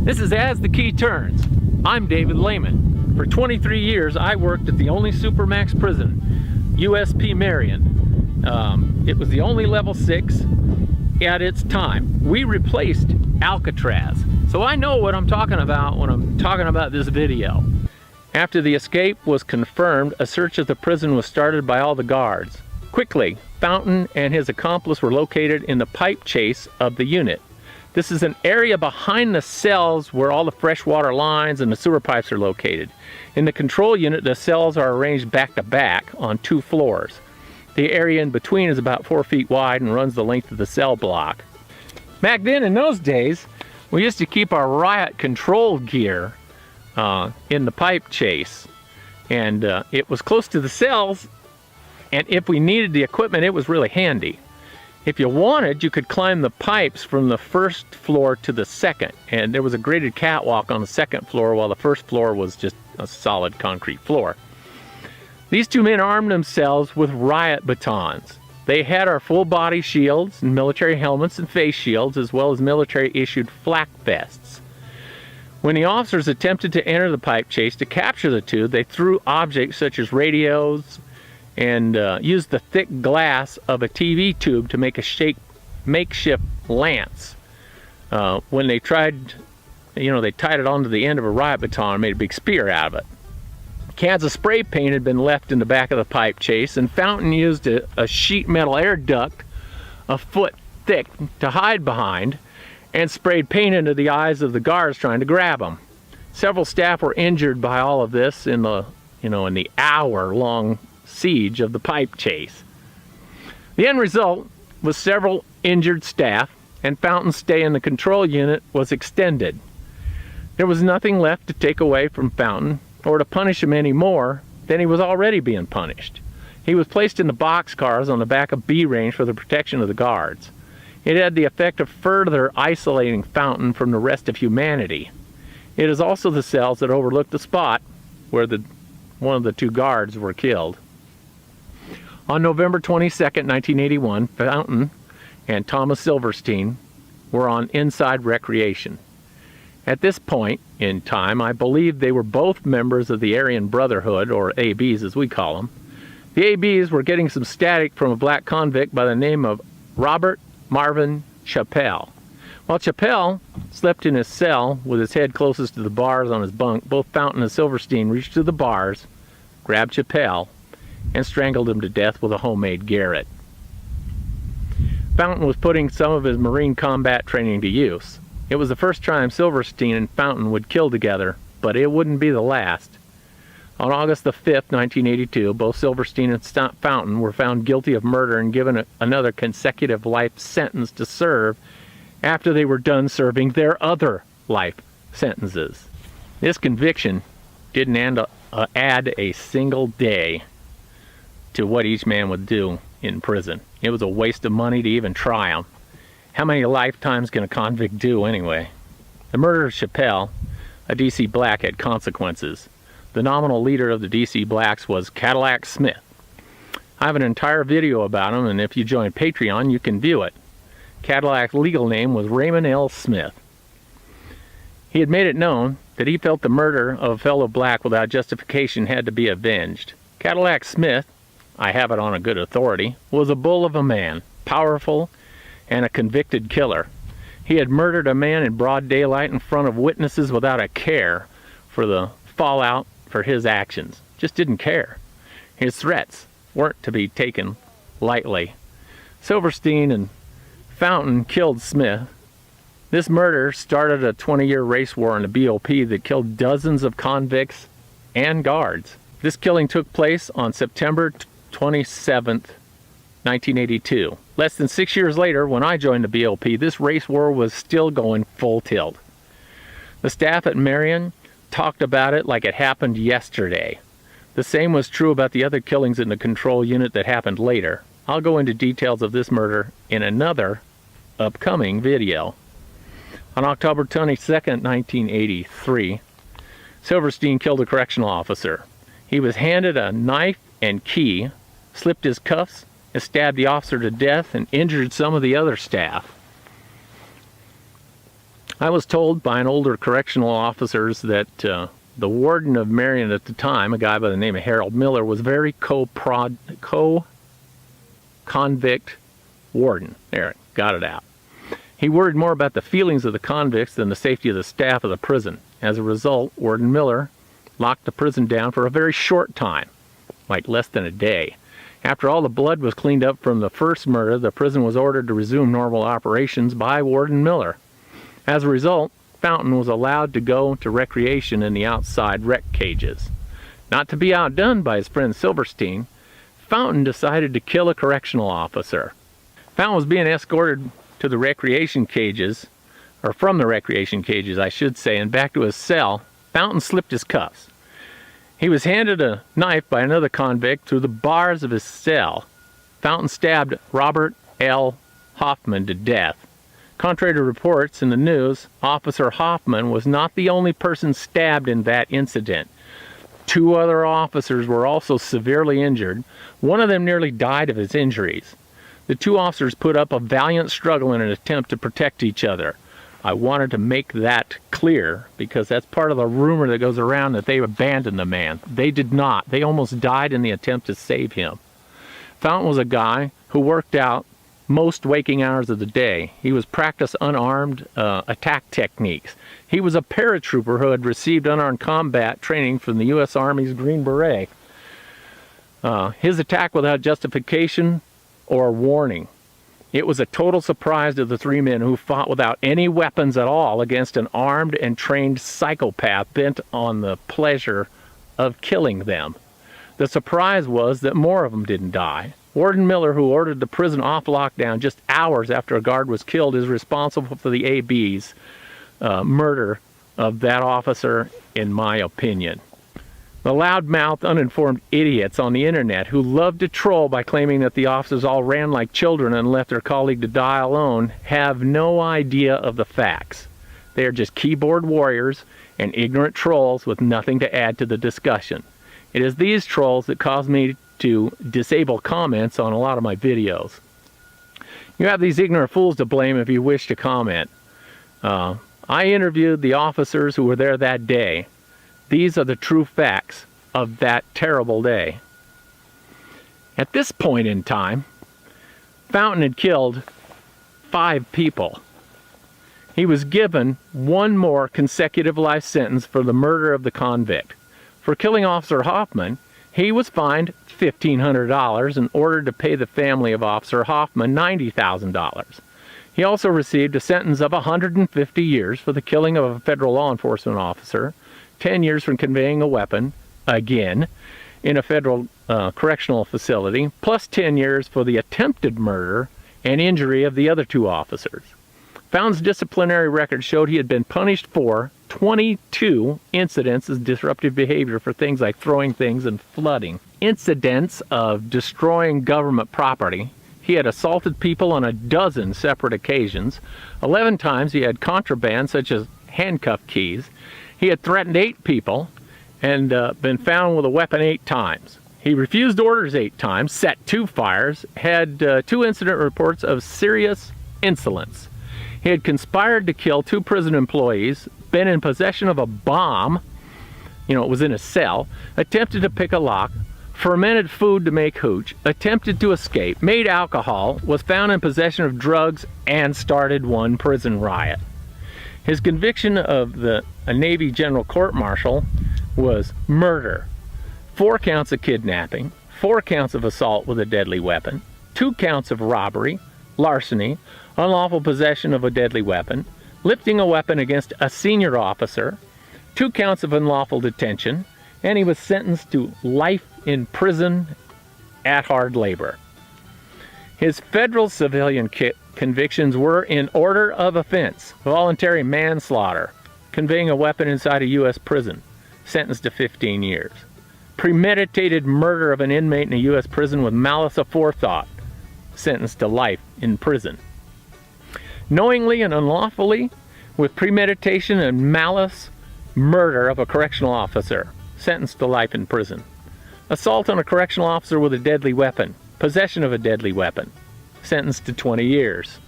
This is As the Key Turns. I'm David Lehman. For 23 years, I worked at the only Supermax prison, USP Marion. It was the only level 6 at its time. We replaced Alcatraz. So I know what I'm talking about when I'm talking about this video. After the escape was confirmed, a search of the prison was started by all the guards. Quickly, Fountain and his accomplice were located in the pipe chase of the unit. This is an area behind the cells where all the freshwater lines and the sewer pipes are located. In the control unit, the cells are arranged back to back on 2 floors. The area in between is about 4 feet wide and runs the length of the cell block. Back then, in those days, we used to keep our riot control gear in the pipe chase. And it was close to the cells, and if we needed the equipment, it was really handy. If you wanted, you could climb the pipes from the first floor to the second, and there was a graded catwalk on the second floor while the first floor was just a solid concrete floor. These 2 men armed themselves with riot batons. They had our full body shields and military helmets and face shields, as well as military issued flak vests. When the officers attempted to enter the pipe chase to capture the 2, they threw objects such as radios and used the thick glass of a TV tube to make a makeshift lance. When they tried, they tied it onto the end of a riot baton and made a big spear out of it. Cans of spray paint had been left in the back of the pipe chase, and Fountain used a sheet metal air duct a foot thick to hide behind and sprayed paint into the eyes of the guards trying to grab them. Several staff were injured by all of this in the hour-long siege of the pipe chase. The end result was several injured staff, and Fountain's stay in the control unit was extended. There was nothing left to take away from Fountain or to punish him any more than he was already being punished. He was placed in the boxcars on the back of B range for the protection of the guards. It had the effect of further isolating Fountain from the rest of humanity. It is also the cells that overlook the spot where one of the 2 guards were killed. On November 22, 1981, Fountain and Thomas Silverstein were on inside recreation. At this point in time, I believe they were both members of the Aryan Brotherhood, or ABs as we call them. The ABs were getting some static from a black convict by the name of Robert Marvin Chappelle. While Chappelle slept in his cell with his head closest to the bars on his bunk, both Fountain and Silverstein reached to the bars, grabbed Chappelle, and strangled him to death with a homemade garrote. Fountain was putting some of his Marine combat training to use. It was the first time Silverstein and Fountain would kill together, but it wouldn't be the last. On August the 5th, 1982, both Silverstein and Fountain were found guilty of murder and given another consecutive life sentence to serve after they were done serving their other life sentences. This conviction didn't add a single day to what each man would do in prison. It was a waste of money to even try them. How many lifetimes can a convict do anyway? The murder of Chappelle, a DC Black, had consequences. The nominal leader of the DC Blacks was Cadillac Smith. I have an entire video about him, and if you join Patreon, you can view it. Cadillac's legal name was Raymond L. Smith. He had made it known that he felt the murder of a fellow black without justification had to be avenged. Cadillac Smith, I have it on a good authority, was a bull of a man, powerful, and a convicted killer. He had murdered a man in broad daylight in front of witnesses without a care for the fallout for his actions. Just didn't care. His threats weren't to be taken lightly. Silverstein and Fountain killed Smith. This murder started a 20-year race war in the BOP that killed dozens of convicts and guards. This killing took place on September 27th, 1982. Less than 6 years later, when I joined the BOP, this race war was still going full tilt. The staff at Marion talked about it like it happened yesterday. The same was true about the other killings in the control unit that happened later. I'll go into details of this murder in another upcoming video. On October 22nd, 1983, Silverstein killed a correctional officer. He was handed a knife and key, slipped his cuffs, and stabbed the officer to death and injured some of the other staff. I was told by an older correctional officers that the warden of Marion at the time, a guy by the name of Harold Miller, was very co-convict warden. There, got it out. He worried more about the feelings of the convicts than the safety of the staff of the prison. As a result, Warden Miller locked the prison down for a very short time, like less than a day. After all the blood was cleaned up from the first murder, the prison was ordered to resume normal operations by Warden Miller. As a result, Fountain was allowed to go to recreation in the outside rec cages. Not to be outdone by his friend Silverstein, Fountain decided to kill a correctional officer. Fountain was being escorted to the recreation cages, or from the recreation cages, I should say, and back to his cell. Fountain slipped his cuffs. He was handed a knife by another convict through the bars of his cell. Fountain stabbed Robert L. Hoffman to death. Contrary to reports in the news, Officer Hoffman was not the only person stabbed in that incident. 2 other officers were also severely injured. One of them nearly died of his injuries. The 2 officers put up a valiant struggle in an attempt to protect each other. I wanted to make that clear because that's part of the rumor that goes around that they abandoned the man. They did not. They almost died in the attempt to save him. Fountain was a guy who worked out most waking hours of the day. He was practiced unarmed attack techniques. He was a paratrooper who had received unarmed combat training from the U.S. Army's Green Beret. His attack without justification or warning. It was a total surprise to the 3 men who fought without any weapons at all against an armed and trained psychopath bent on the pleasure of killing them. The surprise was that more of them didn't die. Warden Miller, who ordered the prison off lockdown just hours after a guard was killed, is responsible for the AB's murder of that officer, in my opinion. The loudmouth, uninformed idiots on the internet who love to troll by claiming that the officers all ran like children and left their colleague to die alone have no idea of the facts. They are just keyboard warriors and ignorant trolls with nothing to add to the discussion. It is these trolls that cause me to disable comments on a lot of my videos. You have these ignorant fools to blame if you wish to comment. I interviewed the officers who were there that day. These are the true facts of that terrible day. At this point in time, Fountain had killed 5 people. He was given 1 more consecutive life sentence for the murder of the convict. For killing Officer Hoffman, he was fined $1,500 and ordered to pay the family of Officer Hoffman $90,000. He also received a sentence of 150 years for the killing of a federal law enforcement officer, 10 years for conveying a weapon, again, in a federal correctional facility, plus 10 years for the attempted murder and injury of the other 2 officers. Fountain's disciplinary record showed he had been punished for 22 incidents of disruptive behavior for things like throwing things and flooding. Incidents of destroying government property. He had assaulted people on a dozen separate occasions. 11 times he had contraband such as handcuff keys. He had threatened 8 people and been found with a weapon 8 times. He refused orders 8 times, set 2 fires, had 2 incident reports of serious insolence. He had conspired to kill 2 prison employees, been in possession of a bomb, it was in a cell, attempted to pick a lock, fermented food to make hooch, attempted to escape, made alcohol, was found in possession of drugs, and started 1 prison riot. His conviction of a Navy General Court-Martial was murder, 4 counts of kidnapping, 4 counts of assault with a deadly weapon, 2 counts of robbery, larceny, unlawful possession of a deadly weapon, lifting a weapon against a senior officer, 2 counts of unlawful detention, and he was sentenced to life in prison at hard labor. His federal civilian convictions were in order of offense: voluntary manslaughter, conveying a weapon inside a U.S. prison, sentenced to 15 years. Premeditated murder of an inmate in a U.S. prison with malice aforethought, sentenced to life in prison. Knowingly and unlawfully, with premeditation and malice, murder of a correctional officer, sentenced to life in prison. Assault on a correctional officer with a deadly weapon, possession of a deadly weapon, sentenced to 20 years.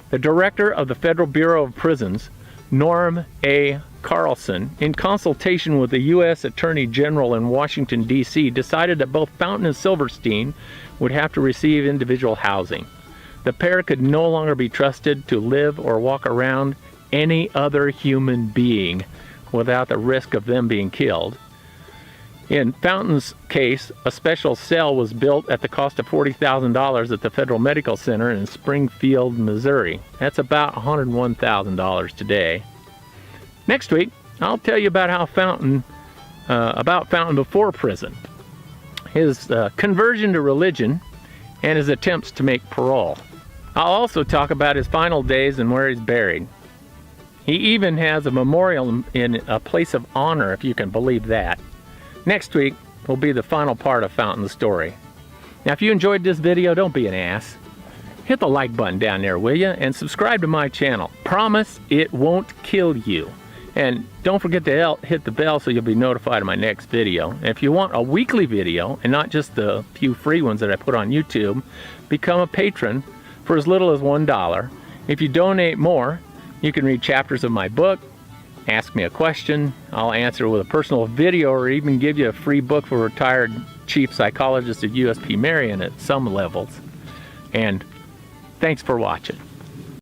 The director of the Federal Bureau of Prisons Norm A. Carlson, in consultation with the U.S. Attorney General in Washington, D.C., decided that both Fountain and Silverstein would have to receive individual housing. The pair could no longer be trusted to live or walk around any other human being without the risk of them being killed. In Fountain's case, a special cell was built at the cost of $40,000 at the Federal Medical Center in Springfield, Missouri. That's about $101,000 today. Next week, I'll tell you about Fountain before prison, his conversion to religion, and his attempts to make parole. I'll also talk about his final days and where he's buried. He even has a memorial in a place of honor, if you can believe that. Next week will be the final part of Fountain's story. Now, if you enjoyed this video, don't be an ass. Hit the like button down there, will you? And subscribe to my channel. Promise it won't kill you. And don't forget to hit the bell so you'll be notified of my next video. And if you want a weekly video, and not just the few free ones that I put on YouTube, become a patron for as little as $1. If you donate more, you can read chapters of my book, ask me a question, I'll answer with a personal video, or even give you a free book for retired chief psychologist at USP Marion at some levels. And thanks for watching.